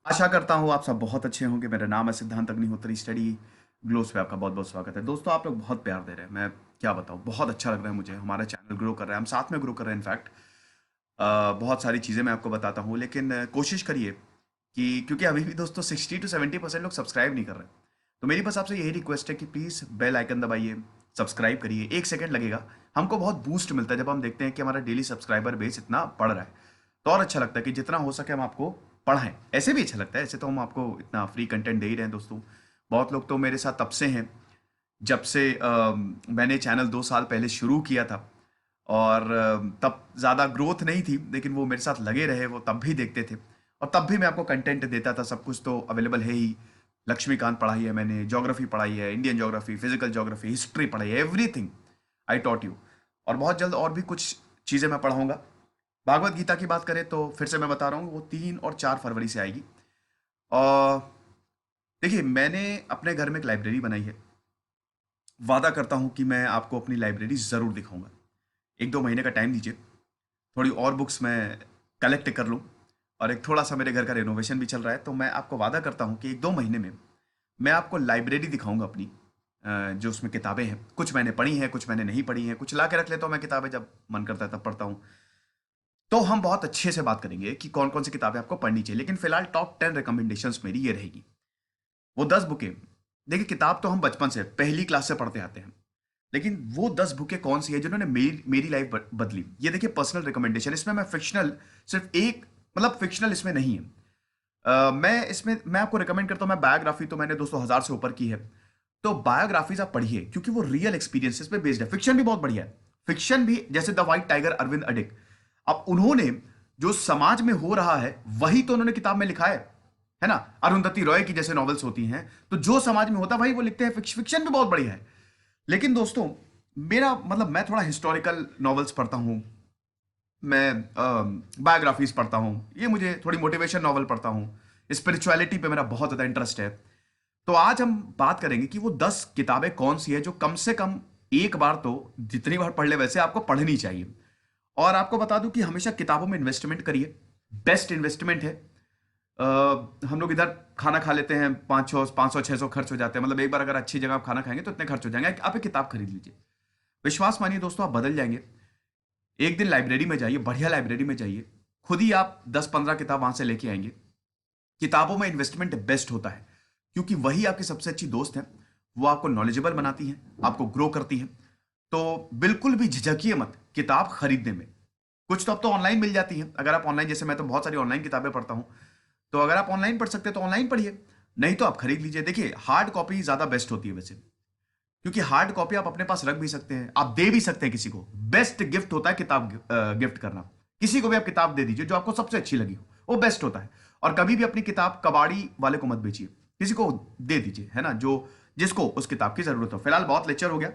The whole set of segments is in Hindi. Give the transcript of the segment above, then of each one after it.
आशा करता हूँ आप सब बहुत अच्छे होंगे। मेरा नाम है सिद्धांत अग्निहोत्री। स्टडी ग्लोस पे आपका बहुत बहुत स्वागत है। दोस्तों, आप लोग बहुत प्यार दे रहे हैं। मैं क्या बताऊँ, बहुत अच्छा लग रहा है मुझे। हमारा चैनल ग्रो कर रहा है, हम साथ में ग्रो कर रहे हैं। इनफैक्ट बहुत सारी चीज़ें मैं आपको बताता हूँ, लेकिन कोशिश करिए कि, क्योंकि अभी भी दोस्तों 60 to 70% लोग सब्सक्राइब नहीं कर रहे। तो मेरी बस आपसे यही रिक्वेस्ट है कि प्लीज़ बेल आइकन दबाइए, सब्सक्राइब करिए। 1 सेकंड लगेगा। हमको बहुत बूस्ट मिलता है जब हम देखते हैं कि हमारा डेली सब्सक्राइबर बेस इतना बढ़ रहा है। तो और अच्छा लगता है कि जितना हो सके हम आपको पढ़ाएं। ऐसे भी अच्छा लगता है, ऐसे तो हम आपको इतना फ्री कंटेंट दे ही रहे हैं दोस्तों। बहुत लोग तो मेरे साथ तब से हैं जब से मैंने चैनल 2 साल पहले शुरू किया था। और तब ज़्यादा ग्रोथ नहीं थी, लेकिन वो मेरे साथ लगे रहे, वो तब भी देखते थे। और तब भी मैं आपको कंटेंट देता था। सब कुछ तो अवेलेबल है ही। लक्ष्मीकांत पढ़ाई है मैंने, ज्योग्राफी पढ़ाई है, Indian geography, physical geography, history पढ़ाई है, एवरीथिंग आई टॉट यू। और बहुत जल्द और भी कुछ चीज़ें मैं पढ़ाऊंगा। भागवत गीता की बात करें तो फिर से मैं बता रहा हूँ, वो 3 और 4 फरवरी से आएगी। और देखिए, मैंने अपने घर में एक लाइब्रेरी बनाई है। वादा करता हूँ कि मैं आपको अपनी लाइब्रेरी ज़रूर दिखाऊंगा। 1-2 महीने का टाइम दीजिए, थोड़ी और बुक्स मैं कलेक्ट कर लूँ। और एक थोड़ा सा मेरे घर का रेनोवेशन भी चल रहा है, तो मैं आपको वादा करता हूँ कि 1-2 महीने में मैं आपको लाइब्रेरी दिखाऊंगा अपनी। जो उसमें किताबें हैं, कुछ मैंने पढ़ी हैं, कुछ मैंने नहीं पढ़ी हैं, कुछ ला के रख लेता हूँ मैं किताबें, जब मन करता है तब पढ़ता हूँ। तो हम बहुत अच्छे से बात करेंगे कि कौन कौन सी किताबें आपको पढ़नी चाहिए। लेकिन फिलहाल टॉप 10 रिकमेंडेशंस मेरी ये रहेगी। वो 10 बुकें, देखिए किताब तो हम बचपन से पहली क्लास से पढ़ते आते हैं, लेकिन वो 10 बुकें कौन सी है जिन्होंने मेरी मेरी लाइफ बदली। ये देखिए, पर्सनल रिकमेंडेशन, इसमें मैं फिक्शनल, सिर्फ एक, मतलब फिक्शनल इसमें नहीं है। मैं आपको रिकमेंड करता हूँ। मैं बायोग्राफी तो मैंने दोस्तों 1000 से ऊपर की है। तो बायोग्राफीज आप पढ़िए, क्योंकि वो रियल एक्सपीरियंसेस पे बेस्ड है। फिक्शन भी बहुत बढ़िया है। फिक्शन भी, जैसे द व्हाइट टाइगर, अरविंद अडिग। अब उन्होंने जो समाज में हो रहा है वही तो उन्होंने किताब में लिखा है ना। अरुंधति रॉय की जैसे नॉवेल्स होती हैं, तो जो समाज में होता है वही वो लिखते हैं। फिक्शन भी बहुत बढ़िया है। लेकिन दोस्तों, मेरा मतलब, मैं थोड़ा हिस्टोरिकल नॉवेल्स पढ़ता हूँ, मैं बायोग्राफीज पढ़ता हूँ, ये मुझे थोड़ी मोटिवेशन नॉवल पढ़ता हूँ। स्पिरिचुअलिटी पे मेरा बहुत ज़्यादा इंटरेस्ट है। तो आज हम बात करेंगे कि वो 10 किताबें कौन सी है जो कम से कम एक बार तो, जितनी बार पढ़ ले वैसे आपको पढ़नी चाहिए। और आपको बता दूं कि हमेशा किताबों में इन्वेस्टमेंट करिए। बेस्ट इन्वेस्टमेंट है। हम लोग इधर खाना खा लेते हैं, 500 500 600 खर्च हो जाते हैं। मतलब एक बार अगर अच्छी जगह आप खाना खाएंगे तो इतने खर्च हो जाएंगे। आप एक किताब खरीद लीजिए, विश्वास मानिए दोस्तों, आप बदल जाएंगे। एक दिन लाइब्रेरी में जाइए, बढ़िया लाइब्रेरी में जाइए, खुद ही आप 10-15 किताब वहां से लेके आएंगे। किताबों में इन्वेस्टमेंट बेस्ट होता है, क्योंकि वही आपकी सबसे अच्छी दोस्त है। वो आपको नॉलेजेबल बनाती है, आपको ग्रो करती है। तो बिल्कुल भी झिझकिए मत किताब खरीदने में। कुछ तो अब तो ऑनलाइन मिल जाती है। अगर आप ऑनलाइन, जैसे मैं तो बहुत सारी ऑनलाइन किताबें पढ़ता हूं, तो अगर आप ऑनलाइन पढ़ सकते हैं तो ऑनलाइन पढ़िए, नहीं तो आप खरीद लीजिए। देखिए, हार्ड कॉपी ज्यादा बेस्ट होती है वैसे, क्योंकि हार्ड कॉपी आप अपने पास रख भी सकते हैं, आप दे भी सकते हैं किसी को। बेस्ट गिफ्ट होता है किताब गिफ्ट करना। किसी को भी आप किताब दे दीजिए जो आपको सबसे अच्छी लगी हो, वो बेस्ट होता है। और कभी भी अपनी किताब कबाड़ी वाले को मत बेचिए, किसी को दे दीजिए, है ना, जो जिसको उस किताब की जरूरत हो। फिलहाल बहुत लेक्चर हो गया,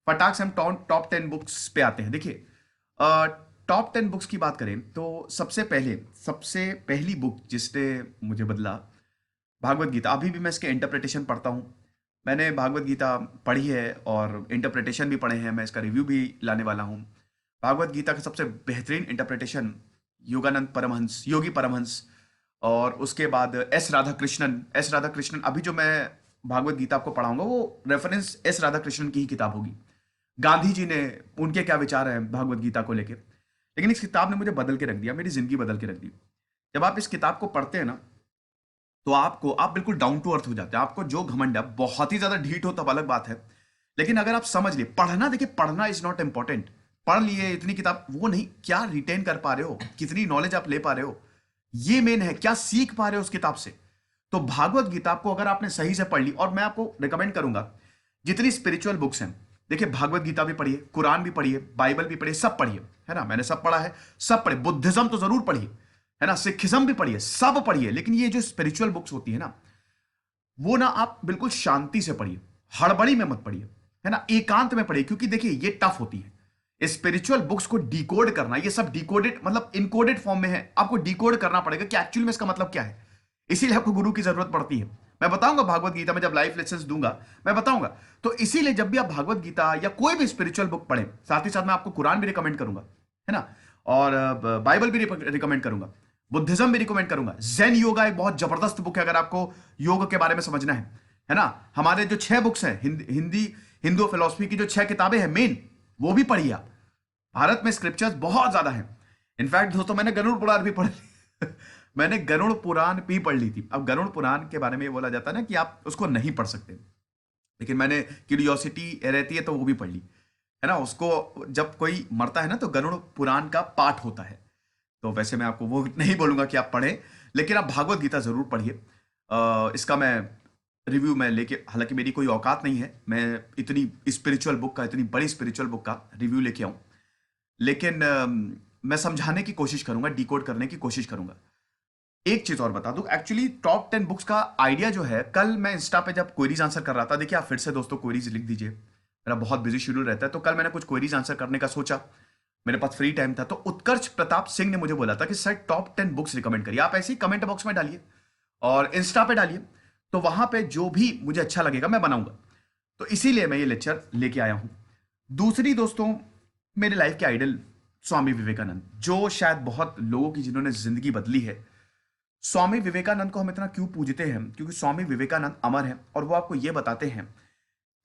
फटाक से हम टॉप 10 बुक्स पे आते हैं। देखिए, टॉप 10 बुक्स की बात करें तो सबसे पहली बुक जिसने मुझे बदला, भागवत गीता। अभी भी मैं इसके इंटरप्रिटेशन पढ़ता हूँ। मैंने भागवत गीता पढ़ी है और इंटरप्रिटेशन भी पढ़े हैं, मैं इसका रिव्यू भी लाने वाला हूँ। भागवत गीता का सबसे बेहतरीन इंटरप्रिटेशन योगानंद परमहंस, योगी परमहंस, और उसके बाद एस राधा कृष्णन। अभी जो मैं भागवत गीता आपको पढ़ाऊंगा वो रेफरेंस एस राधा कृष्णन की ही किताब होगी। गांधी जी ने, उनके क्या विचार हैं भागवत गीता को लेके। लेकिन इस किताब ने मुझे बदल के रख दिया, मेरी जिंदगी बदल के रख दी। जब आप इस किताब को पढ़ते हैं ना, तो आप बिल्कुल डाउन टू अर्थ हो जाते हैं। आपको जो घमंड है, बहुत ही ज्यादा ढीठ हो तब अलग बात है, लेकिन अगर आप समझ लिए पढ़ना, देखिए पढ़ना इज नॉट इंपॉर्टेंट। पढ़ लिए इतनी किताब, वो नहीं, क्या रिटेन कर पा रहे हो, कितनी नॉलेज आप ले पा रहे हो, ये मेन है। क्या सीख पा रहे हो उस किताब से। तो भागवत गीता को अगर आपने सही से पढ़ ली, और मैं आपको रिकमेंड करूंगा, जितनी स्पिरिचुअल बुक्स हैं, देखिए भागवत गीता भी पढ़िए, कुरान भी पढ़िए, बाइबल भी पढ़िए, सब पढ़िए, है ना। मैंने सब पढ़ा है, सब पढ़िए। बुद्धिज्म तो जरूर पढ़िए, है ना, सिखिज्म भी पढ़िए, सब पढ़िए। लेकिन ये जो स्पिरिचुअल बुक्स होती है ना, वो ना आप बिल्कुल शांति से पढ़िए, हड़बड़ी में मत पढ़िए, है ना, एकांत में पढ़िए। क्योंकि देखिए ये टफ होती है स्पिरिचुअल बुक्स को डिकोड करना। ये सब डिकोडेड, मतलब इनकोडेड फॉर्म में है, आपको डिकोड करना पड़ेगा कि एक्चुअली में इसका मतलब क्या है। इसीलिए आपको गुरु की जरूरत पड़ती है। मैं बताऊंगा भागवत गीता में, जब लाइफ लेसन दूंगा मैं बताऊंगा। तो इसीलिए जब भी आप भागवत गीता या कोई भी स्पिरिचुअल बुक पढ़ें, साथ ही साथ मैं आपको कुरान भी रिकमेंड करूंगा, है ना, और बाइबल भी रिकमेंड करूंगा। बुद्धिज्म भी रिकमेंड करूंगा। जेन योगा एक बहुत जबरदस्त बुक है अगर आपको योग के बारे में समझना है ना। हमारे जो 6 बुक्स हैं हिंदू फिलोसफी की जो 6 किताबें हैं मेन, वो भी पढ़िए आप। भारत में स्क्रिप्चर्स बहुत ज्यादा हैं। इनफैक्ट दोस्तों मैंने गरुड़ पुराण भी पढ़ ली मैंने गरुड़ पुराण भी पढ़ ली थी। अब गरुड़ पुराण के बारे में ये बोला जाता है ना कि आप उसको नहीं पढ़ सकते, लेकिन मैंने क्यूरियोसिटी रहती है तो वो भी पढ़ ली है ना। उसको जब कोई मरता है ना तो गरुड़ पुराण का पाठ होता है। तो वैसे मैं आपको वो नहीं बोलूंगा कि आप पढ़ें, लेकिन आप भागवत गीता जरूर पढ़िए। इसका मैं रिव्यू में लेके, हालांकि मेरी कोई औकात नहीं है मैं इतनी स्पिरिचुअल बुक का, इतनी बड़ी स्पिरिचुअल बुक का रिव्यू लेके आऊं, लेकिन मैं समझाने की कोशिश करूंगा, डिकोड करने की कोशिश करूंगा। एक चीज और बता दूं, एक्चुअली टॉप 10 बुक्स का आइडिया जो है, कल मैं इंस्टा पे जब क्वेरीज आंसर कर रहा था, देखिए आप फिर से दोस्तों क्वेरीज लिख दीजिए, मेरा बहुत बिजी शेड्यूल रहता है, तो कल मैंने कुछ क्वेरीज आंसर करने का सोचा, मेरे पास फ्री टाइम था, तो उत्कर्ष प्रताप सिंह ने मुझे बोला था कि सर टॉप 10 बुक्स रिकमेंड करिए। आप ऐसे ही कमेंट बॉक्स में डालिए और इंस्टा पे डालिए, तो वहां पे जो भी मुझे अच्छा लगेगा मैं बनाऊंगा। तो इसीलिए मैं ये लेक्चर लेके आया हूं। दूसरी दोस्तों, मेरे लाइफ के आइडल स्वामी विवेकानंद, जो शायद बहुत लोगों की जिन्होंने जिंदगी बदली है। स्वामी विवेकानंद को हम इतना क्यों पूजते हैं? क्योंकि स्वामी विवेकानंद अमर हैं और वो आपको ये बताते हैं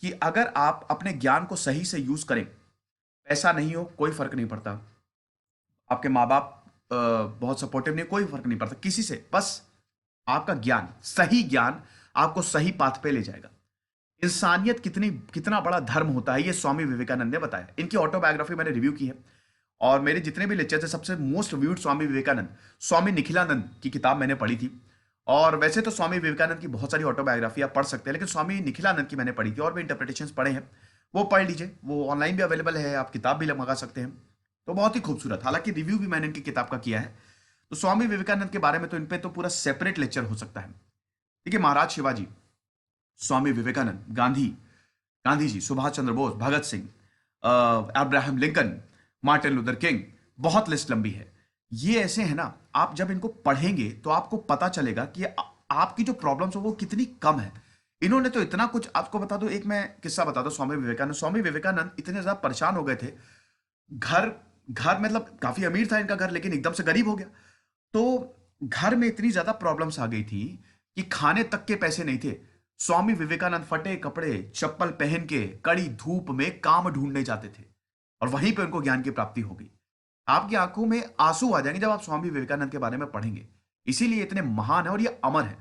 कि अगर आप अपने ज्ञान को सही से यूज करें, पैसा नहीं हो कोई फर्क नहीं पड़ता, आपके माँ बाप बहुत सपोर्टिव नहीं, कोई फर्क नहीं पड़ता किसी से, बस आपका ज्ञान, सही ज्ञान आपको सही पाथ पे ले जाएगा। इंसानियत कितना बड़ा धर्म होता है, ये स्वामी विवेकानंद ने बताया। इनकी ऑटोबायोग्राफी मैंने रिव्यू की है और मेरे जितने भी लेक्चर थे सबसे मोस्ट व्यूड स्वामी विवेकानंद, स्वामी निखिलानंद की किताब मैंने पढ़ी थी। और वैसे तो स्वामी विवेकानंद की बहुत सारी ऑटोबायोग्राफी आप पढ़ सकते हैं, लेकिन स्वामी निखिलानंद की मैंने पढ़ी थी और भी इंटरप्रिटेशंस पढ़े हैं, वो पढ़ लीजिए, वो ऑनलाइन भी अवेलेबल है, आप किताब भी मंगा सकते हैं। तो बहुत ही खूबसूरत, हालांकि रिव्यू भी मैंने इनकी किताब का किया है। तो स्वामी विवेकानंद के बारे में तो इन पे तो पूरा सेपरेट लेक्चर हो सकता है। देखिए Maharaj Shivaji, Swami Vivekananda, Gandhi ji, Subhash Chandra Bose, Bhagat Singh, Abraham Lincoln, Martin Luther King, बहुत लिस्ट लंबी है। ये ऐसे है ना, आप जब इनको पढ़ेंगे तो आपको पता चलेगा कि आपकी जो प्रॉब्लम्स हो वो कितनी कम है। इन्होंने तो इतना कुछ, आपको बता दो, एक मैं किस्सा बता दो। स्वामी विवेकानंद इतने ज्यादा परेशान हो गए थे, घर घर मतलब काफी अमीर था इनका घर, लेकिन एकदम से गरीब हो गया। तो घर में इतनी ज्यादा प्रॉब्लम्स आ गई थी कि खाने तक के पैसे नहीं थे। स्वामी विवेकानंद फटे कपड़े, चप्पल पहन के कड़ी धूप में काम ढूंढने जाते थे और वहीं पे उनको ज्ञान की प्राप्ति हो गई। आपकी आंखों में आंसू आ जाएंगे जब आप स्वामी विवेकानंद के बारे में पढ़ेंगे। इसीलिए इतने महान है और ये अमर है।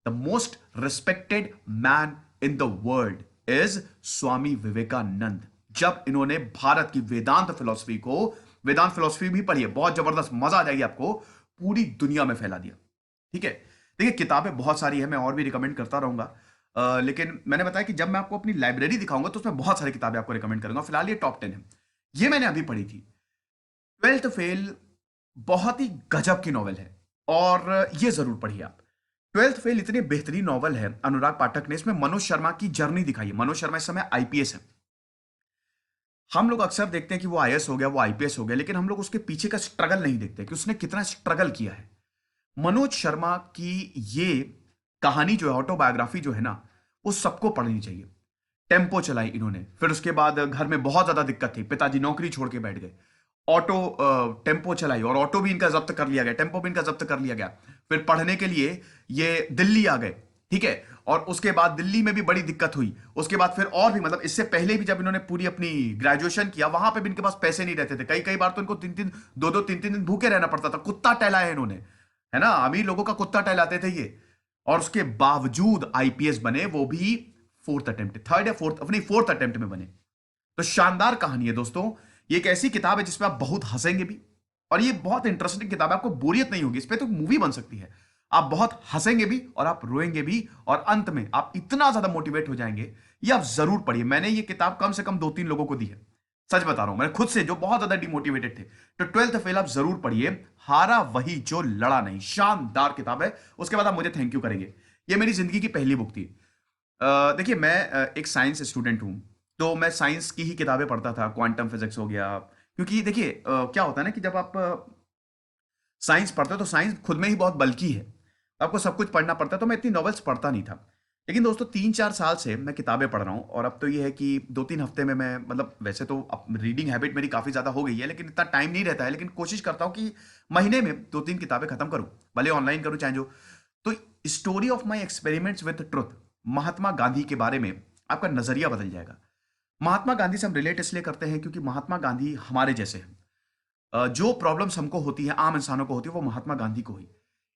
The most respected man in the world is Swami Vivekananda. जब इन्होंने भारत की वेदांत फिलोसफी भी पढ़ी है, बहुत जबरदस्त, मजा आ जाएगी आपको, पूरी दुनिया में फैला दिया। ठीक है, देखिए किताबें बहुत सारी है, मैं और भी रिकमेंड करता रहूंगा, लेकिन मैंने बताया कि जब मैं आपको अपनी लाइब्रेरी दिखाऊंगा तो उसमें बहुत सारी किताबें आपको रिकमेंड करूंगा। फिलहाल ये टॉप 10 है, ये मैंने अभी पढ़ी थी। 12th फेल बहुत ही गजब की नॉवल है और ये जरूर पढ़िए आप। 12th फेल इतनी बेहतरीन नॉवल है, अनुराग पाठक ने इसमें मनोज शर्मा की जर्नी दिखाई है। मनोज शर्मा इस समय आईपीएस है। हम लोग अक्सर देखते हैं कि वो आईएएस हो गया, वो आईपीएस हो गया, लेकिन हम लोग उसके पीछे का स्ट्रगल नहीं देखते कि उसने कितना स्ट्रगल किया है। मनोज शर्मा की ये कहानी जो है, ऑटोबायोग्राफी जो है ना, वो सबको पढ़नी चाहिए। टेम्पो चलाई इन्होंने, फिर उसके बाद घर में बहुत ज्यादा दिक्कत थी, पिताजी नौकरी छोड़ के बैठ गए, टेम्पो चलाई और ऑटो भी इनका जब्त कर लिया गया, टेम्पो भी इनका जब्त कर लिया गया। फिर पढ़ने के लिए ये दिल्ली आ गए, ठीक है, और उसके बाद दिल्ली में भी बड़ी दिक्कत हुई। उसके बाद फिर और भी, मतलब इससे पहले भी जब इन्होंने पूरी अपनी ग्रेजुएशन किया, वहां पे भी इनके पास पैसे नहीं रहते थे। कई कई बार तो इनको 3-3 दिन भूखे रहना पड़ता था। कुत्ता टहलाया इन्होंने, है ना, अमीर लोगों का कुत्ता टहलाते थे ये, और उसके बावजूद आईपीएस बने, वो भी फोर्थ अटेम्प्ट में बने। तो शानदार कहानी है दोस्तों। ये एक ऐसी किताब है जिसपे आप बहुत हंसेंगे भी, और ये बहुत इंटरेस्टिंग किताब है, आपको बोरियत नहीं होगी। इस पे तो मूवी बन सकती है, आप बहुत हंसेंगे भी और आप रोएंगे भी, और अंत में आप इतना ज्यादा मोटिवेट हो जाएंगे। ये आप जरूर पढ़िए। मैंने ये किताब कम से कम 2-3 लोगों को दी है, सच बता रहा हूं, मैंने खुद से, जो बहुत ज्यादा डिमोटिवेटेड थे। तो 12th फेल आप जरूर पढ़िए। हारा वही जो लड़ा नहीं, शानदार किताब है। उसके बाद आप मुझे थैंक यू करेंगे। ये मेरी जिंदगी की पहली बुक थी। देखिए मैं एक साइंस स्टूडेंट हूं, तो मैं साइंस की ही किताबें पढ़ता था, क्वांटम फिजिक्स हो गया। क्योंकि देखिए क्या होता है ना कि जब आप साइंस पढ़ते हो तो साइंस खुद में ही बहुत बल्कि है, आपको सब कुछ पढ़ना पड़ता है। तो मैं इतनी नॉवेल्स पढ़ता नहीं था, लेकिन दोस्तों 3-4 साल से मैं किताबें पढ़ रहा हूँ, और अब तो ये है कि 2-3 हफ्ते में मैं, मतलब वैसे तो अब रीडिंग हैबिट मेरी काफ़ी ज़्यादा हो गई है, लेकिन इतना टाइम नहीं रहता है, लेकिन कोशिश करता हूँ कि महीने में 2-3 किताबें खत्म करूँ, भले ऑनलाइन करूँ चाहे जो। तो story of my experiments with truth, Mahatma Gandhi के बारे में आपका नजरिया बदल जाएगा। महात्मा गांधी से हम रिलेट इसलिए करते हैं क्योंकि महात्मा गांधी हमारे जैसे हैं। जो प्रॉब्लम्स हमको होती है, आम इंसानों को होती है, वो महात्मा गांधी को हुई।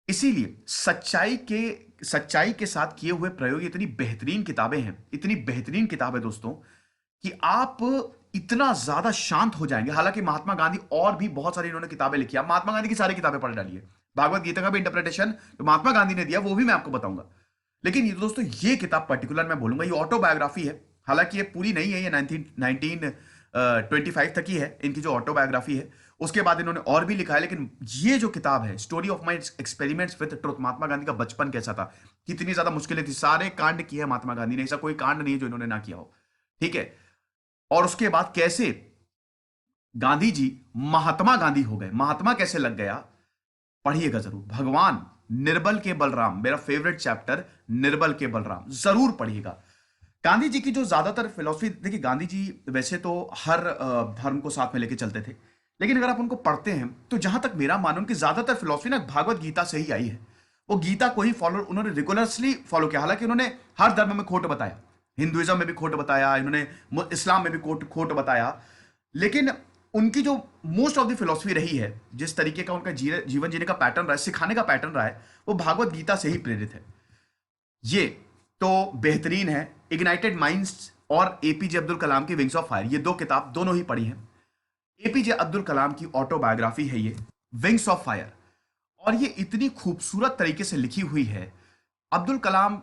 इसीलिए सच्चाई के साथ किए हुए प्रयोग, इतनी बेहतरीन किताबें हैं, इतनी बेहतरीन किताब है दोस्तों, कि आप इतना ज्यादा शांत हो जाएंगे। हालांकि महात्मा गांधी और भी बहुत सारी इन्होंने किताबें लिखी, आप महात्मा गांधी की सारी किताबें पढ़ डालिए। भागवत गीता का भी इंटरप्रिटेशन जो महात्मा गांधी ने दिया वो भी मैं आपको बताऊंगा। लेकिन ये दोस्तों, ये किताब पर्टिकुलर मैं बोलूंगा, ये ऑटोबायोग्राफी है। हालांकि ये पूरी नहीं है, ये 1925 तक ही है इनकी जो ऑटोबायोग्राफी है। उसके बाद इन्होंने और भी लिखा है, लेकिन ये जो किताब है, story of my experiments with truth, Mahatma Gandhi का बचपन कैसा था, कितनी ज्यादा मुश्किलें थी, सारे कांड किए हैं महात्मा गांधी ने, ऐसा कोई कांड नहीं है जो इन्होंने ना किया हो। ठीक है। और उसके बाद कैसे गांधी जी महात्मा गांधी हो गए, महात्मा कैसे लग गया, पढ़िएगा जरूर। भगवान निर्बल के बलराम, मेरा फेवरेट चैप्टर, निर्बल के बलराम, जरूर पढ़िएगा। गांधी जी की जो ज्यादातर फिलॉसफी, देखिए गांधी जी वैसे तो हर धर्म को साथ में लेके चलते थे, लेकिन अगर आप उनको पढ़ते हैं तो जहां तक मेरा मानो, उनकी ज्यादातर फिलॉसफी ना भागवत गीता से ही आई है। वो गीता को ही फॉलो उन्होंने रिगुलरसली फॉलो किया। हालांकि उन्होंने हर धर्म में खोट बताया, हिंदुइज्म में भी खोट बताया इन्होंने, इस्लाम में भी खोट बताया, लेकिन उनकी जो मोस्ट ऑफ द फिलॉसफी रही है, जिस तरीके का उनका जीवन जीने का पैटर्न रहा है, सिखाने का पैटर्न रहा है, वो भागवत गीता से ही प्रेरित है। ये तो बेहतरीन है। इग्नाइटेड माइंड्स और एपीजे अब्दुल कलाम की विंग्स ऑफ फायर, ये दो किताब दोनों ही पढ़ी हैं। एपीजे अब्दुल कलाम की ऑटोबायोग्राफी है ये, विंग्स ऑफ फायर, और ये इतनी खूबसूरत तरीके से लिखी हुई है। अब्दुल कलाम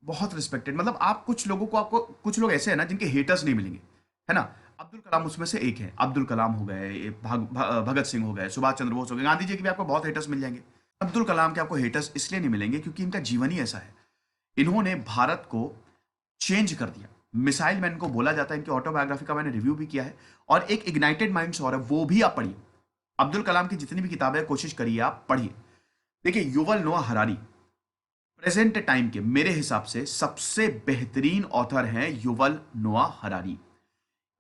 बहुत रिस्पेक्टेड, मतलब आप कुछ लोगों को, आपको कुछ लोग ऐसे हैं ना जिनके हेटर्स नहीं मिलेंगे, है ना। अब्दुल कलाम उसमें से एक है। अब्दुल कलाम हो गए, भगत सिंह हो गए, सुभाष चंद्र बोस हो गए, गांधी जी के भी आपको बहुत हेटर्स मिल जाएंगे। अब्दुल कलाम के आपको हेटर्स इसलिए नहीं मिलेंगे क्योंकि इनका जीवन ही ऐसा है। इन्होंने भारत को चेंज कर दिया। मिसाइल मैन को बोला जाता है, इनकी ऑटोबायोग्राफी का मैंने रिव्यू भी किया है, और एक इग्नाइटेड माइंड्स और है, वो भी आप पढ़िए। अब्दुल कलाम की जितनी भी किताबें, कोशिश करिए आप पढ़िए। देखिए युवल नोआ हरारी प्रेजेंट टाइम के मेरे हिसाब से सबसे बेहतरीन ऑथर हैं युवल नोआ हरारी।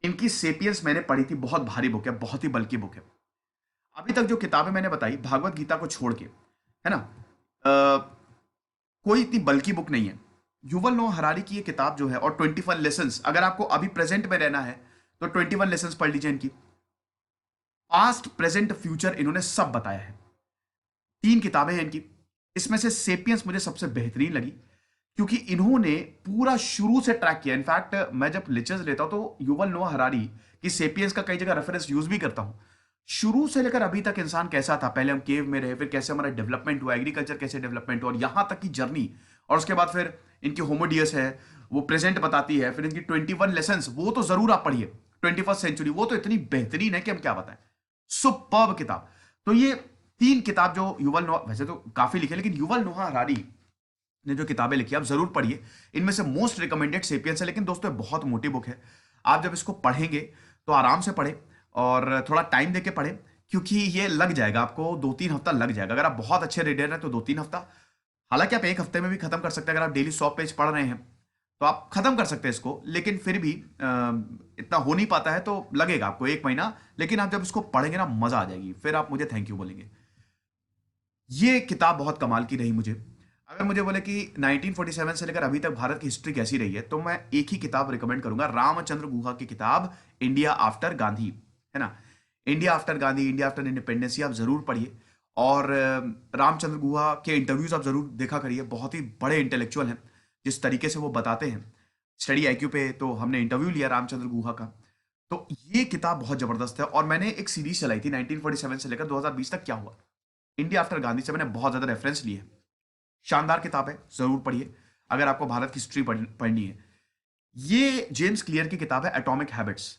इनकी सेपियंस मैंने पढ़ी थी, बहुत भारी बुक है, बहुत ही बल्कि बुक है। अभी तक जो किताबें मैंने बताई भागवत गीता को छोड़ के, है ना, कोई इतनी बल्कि बुक नहीं है। युवल नोआ हरारी की ये किताब जो है, और 21 लेसन्स, अगर आपको अभी प्रेजेंट में रहना है तो 21 लेसन्स पढ़ लीजिए इनकी। पास्ट प्रेजेंट फ्यूचर इन्होंने सब बताया है। 3 किताबें हैं इनकी, इसमें से सेपियंस मुझे सबसे बेहतरीन लगी क्योंकि इन्होंने पूरा शुरू से ट्रैक किया। इनफैक्ट मैं जब लेक्चर्स लेता हूं तो युवल नोआ हरारी की सेपियंस का कई जगह रेफरेंस यूज भी करता हूं। शुरू से लेकर अभी तक इंसान कैसा था, पहले हम केव में रहे, फिर कैसे हमारा डेवलपमेंट हुआ, एग्रीकल्चर कैसे डेवलपमेंट हुआ, और यहां तक की जर्नी, और उसके बाद फिर इनकी होमोडियस है, वो प्रेजेंट बताती है, फिर इनकी 21 लेसन्स, वो तो जरूर आप पढ़िए। 21st सेंचुरी, वो तो इतनी बेहतरीन है कि हम क्या बताएं, सुपर्ब किताब। तो ये 3 किताब जो युवल नोआ, वैसे तो काफी लिखे, लेकिन युवल नोआ हरारी ने जो किताबें लिखी आप जरूर पढ़िए। इनमें से मोस्ट रिकमेंडेड सेपियंस है, लेकिन दोस्तों बहुत मोटी बुक है। आप जब इसको पढ़ेंगे तो आराम से पढ़े और थोड़ा टाइम देके पढ़े, क्योंकि ये लग जाएगा आपको, 2-3 हफ्ता लग जाएगा। अगर आप बहुत अच्छे रीडर हैं तो 2-3 हफ्ता, हालांकि आप 1 हफ्ते में भी खत्म कर सकते हैं। अगर आप डेली 100 पेज पढ़ रहे हैं तो आप खत्म कर सकते हैं इसको, लेकिन फिर भी इतना हो नहीं पाता है तो लगेगा आपको 1 महीना। लेकिन आप जब इसको पढ़ेंगे ना, मजा आ जाएगी, फिर आप मुझे थैंक यू बोलेंगे। ये किताब बहुत कमाल की रही मुझे। अगर मुझे बोले कि 1947 से लेकर अभी तक भारत की हिस्ट्री कैसी रही है, तो मैं एक ही किताब रिकमेंड करूंगा, रामचंद्र गुहा की किताब, इंडिया आफ्टर गांधी, है ना। India after Gandhi, India after independence, आप जरूर पढ़िए। और रामचंद्र गुहा के इंटरव्यूज आप जरूर देखा करिए, बहुत ही बड़े इंटेलेक्चुअल हैं, जिस तरीके से वो बताते हैं। स्टडी आईक्यू पे तो हमने इंटरव्यू लिया रामचंद्र गुहा का। तो ये किताब बहुत जबरदस्त है, और मैंने एक सीरीज चलाई थी 1947 से लेकर 2020 तक क्या हुआ, इंडिया आफ्टर गांधी से मैंने बहुत ज्यादा रेफरेंस लिए हैं। शानदार किताब है, जरूर पढ़िए अगर आपको भारत की हिस्ट्री पढ़नी है। ये जेम्स क्लियर की किताब है, एटॉमिक हैबिट्स।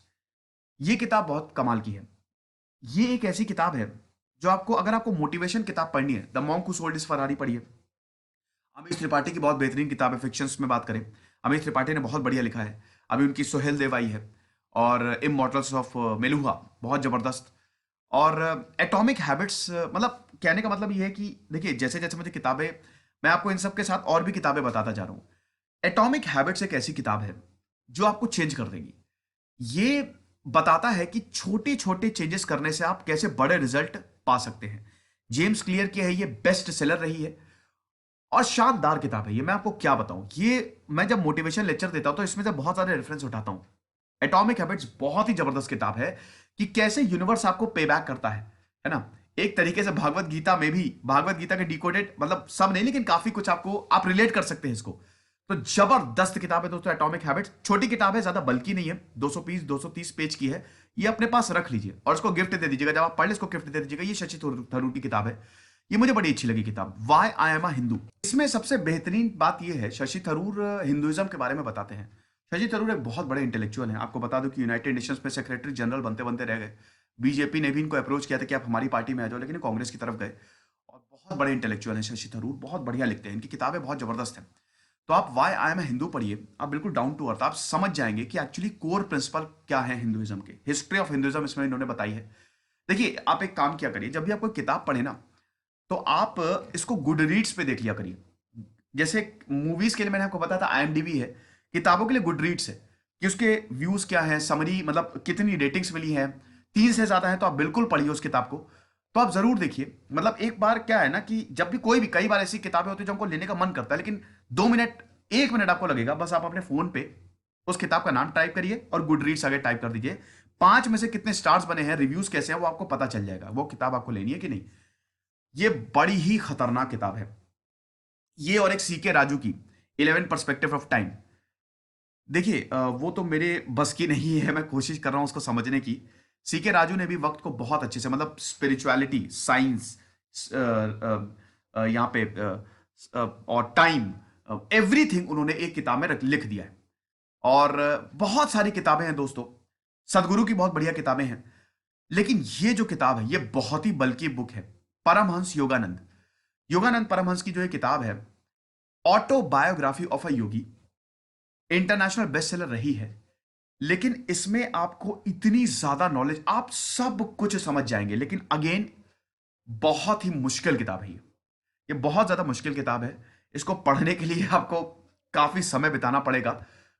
ये किताब बहुत कमाल की है। ये एक ऐसी किताब है जो आपको, अगर आपको मोटिवेशन किताब पढ़नी है, the monk who sold his Ferrari पढ़िए। अमित त्रिपाठी की बहुत बेहतरीन किताब है, फिक्शंस में बात करें, अमित त्रिपाठी ने बहुत बढ़िया लिखा है। अभी उनकी सोहेल देव आई है, और इमॉर्टल्स ऑफ मेलुहा, बहुत जबरदस्त। और एटॉमिक हैबिट्स, मतलब कहने का मतलब ये है कि देखिए, जैसे जैसे मुझे किताबें, मैं आपको इन सब के साथ और भी किताबें बताता जा रहा हूँ। एटॉमिक हैबिट्स एक ऐसी किताब है जो आपको चेंज कर देगी। ये बताता है कि छोटे छोटे चेंजेस करने से आप कैसे बड़े रिजल्ट पा सकते हैं। जेम्स क्लियर की है, ये बेस्ट सेलर रही है और शानदार किताब है। ये मैं आपको क्या बताऊं, ये मैं जब मोटिवेशन लेक्चर देता हूं तो इसमें से बहुत सारे रेफरेंस उठाता हूं। एटॉमिक हैबिट्स बहुत ही जबरदस्त किताब है कि कैसे यूनिवर्स आपको पे बैक करता है ना। एक तरीके से भागवत गीता में भी, भागवत गीता के डिकोडेड मतलब सब नहीं लेकिन काफी कुछ आपको आप रिलेट कर सकते हैं इसको। तो जबरदस्त किताब है दोस्तों एटॉमिक हैबिट्स। छोटी किताब है, ज्यादा बल्कि नहीं है, 230 पेज की है। ये अपने पास रख लीजिए और इसको गिफ्ट दे दीजिएगा। जब आप पढ़ ले इसको गिफ्ट दे दीजिएगा। ये शशि थरूर की किताब है। ये मुझे बड़ी अच्छी लगी किताब, why I am a Hindu. इसमें सबसे बेहतरीन बात यह है, शशि थरूर हिंदुइज्म के बारे में बताते हैं। शशि थरूर एक बहुत बड़े इंटेलेक्चुअल हैं। आपको बता दूं कि यूनाइटेड नेशंस में सेक्रेटरी जनरल बनते बनते रह गए। बीजेपी ने भी इनको अप्रोच किया था कि आप हमारी पार्टी में आ जाओ, लेकिन कांग्रेस की तरफ गए। और बहुत बड़े इंटेलेक्चुअल हैं शशि थरूर, बहुत बढ़िया लिखते हैं, इनकी किताबें बहुत जबरदस्त हैं। तो आप वाई आई एम हिंदू पढ़िए, आप बिल्कुल डाउन टू अर्थ आप समझ जाएंगे कि एक्चुअली कोर प्रिंसिपल क्या है हिंदुइज्म के। हिस्ट्री ऑफ हिंदुइज्म इसमें इन्होंने बताई है। देखिए, आप एक काम क्या करिए, जब भी आप कोई किताब पढ़े ना तो आप इसको गुड रीड्स पे देख लिया करिए। जैसे मूवीज के लिए मैंने आपको बताया था IMDb है, किताबों के लिए गुड रीड्स है कि उसके व्यूज क्या है, समरी मतलब कितनी रेटिंग्स मिली है। 3 से ज्यादा है तो आप बिल्कुल पढ़िए उस किताब को। तो आप जरूर देखिए। मतलब एक बार क्या है ना कि जब भी कोई भी, कई बार ऐसी किताबें होती है जो हमको लेने का मन करता है, लेकिन 2 मिनट 1 मिनट आपको लगेगा, बस आप अपने फोन पे उस किताब का नाम टाइप करिए और गुड रीड्स आगे टाइप कर दीजिए। 5 में से कितने स्टार्स बने हैं, रिव्यूज कैसे हैं, वो आपको पता चल जाएगा वो किताब आपको लेनी है कि नहीं। ये बड़ी ही खतरनाक किताब है ये। और एक CK राजू की 11 पर्सपेक्टिव ऑफ टाइम। देखिए वो तो मेरे बस की नहीं है, मैं कोशिश कर रहा हूं उसको समझने की। CK राजू ने भी वक्त को बहुत अच्छे से, मतलब स्पिरिचुअलिटी, साइंस, यहाँ पे और टाइम, एवरीथिंग उन्होंने एक किताब में लिख दिया है। और बहुत सारी किताबें हैं दोस्तों, सदगुरु की बहुत बढ़िया किताबें हैं। लेकिन ये जो किताब है ये बहुत ही बल्कि बुक है। परमहंस योगानंद, योगानंद परमहंस की जो ये किताब है, autobiography of a Yogi, international best seller रही है। लेकिन इसमें आपको इतनी ज्यादा नॉलेज, आप सब कुछ समझ जाएंगे। लेकिन अगेन बहुत ही मुश्किल किताब है ये बहुत ज्यादा मुश्किल किताब है। इसको पढ़ने के लिए आपको काफी समय बिताना पड़ेगा,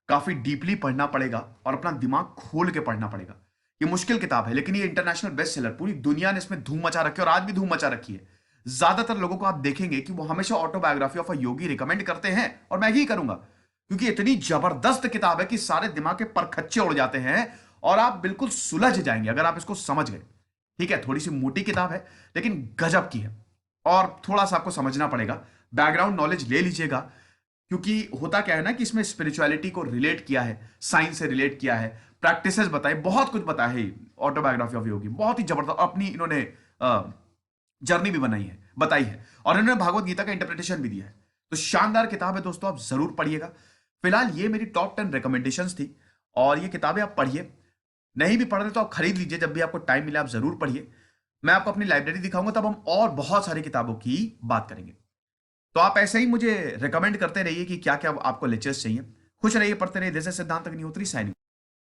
काफी डीपली पढ़ना पड़ेगा और अपना दिमाग खोल के पढ़ना पड़ेगा। ये मुश्किल किताब है, लेकिन ये इंटरनेशनल बेस्ट सेलर, पूरी दुनिया ने इसमें धूम मचा रखी है और आज भी धूम मचा रखी है। ज्यादातर लोगों को आप देखेंगे कि वो हमेशा autobiography of a Yogi recommend करते हैं और मैं ही करूंगा, क्योंकि इतनी जबरदस्त किताब है कि सारे दिमाग के परखच्चे उड़ जाते हैं और आप बिल्कुल सुलझ जाएंगे अगर आप इसको समझ गए। ठीक है, थोड़ी सी मोटी किताब है लेकिन गजब की है और थोड़ा सा आपको समझना पड़ेगा, बैकग्राउंड नॉलेज ले लीजिएगा। क्योंकि होता क्या है ना कि इसमें स्पिरिचुअलिटी को रिलेट किया है, साइंस से रिलेट किया है, प्रैक्टिसेस बताए, बहुत कुछ बताया है। ऑटोबायोग्राफी ऑफ योगी बहुत ही जबरदस्त अपनी इन्होंने जर्नी भी बनाई है, बताई है, और इन्होंने भागवत गीता का इंटरप्रिटेशन भी दिया है। तो शानदार किताब है दोस्तों, आप जरूर पढ़िएगा। फिलहाल ये मेरी टॉप 10 रिकमेंडेशंस थी और ये किताबें आप पढ़िए। नहीं भी पढ़ रहे तो आप खरीद लीजिए, जब भी आपको टाइम मिले आप जरूर पढ़िए। मैं आपको अपनी लाइब्रेरी दिखाऊंगा, तब हम और बहुत सारी किताबों की बात करेंगे। तो आप ऐसे ही मुझे रिकमेंड करते रहिए कि क्या क्या आपको लेक्चर्स चाहिए। खुश रहिए, पढ़ते रहिए। दिस इज सिद्धांत अग्निहोत्री साइनिंग।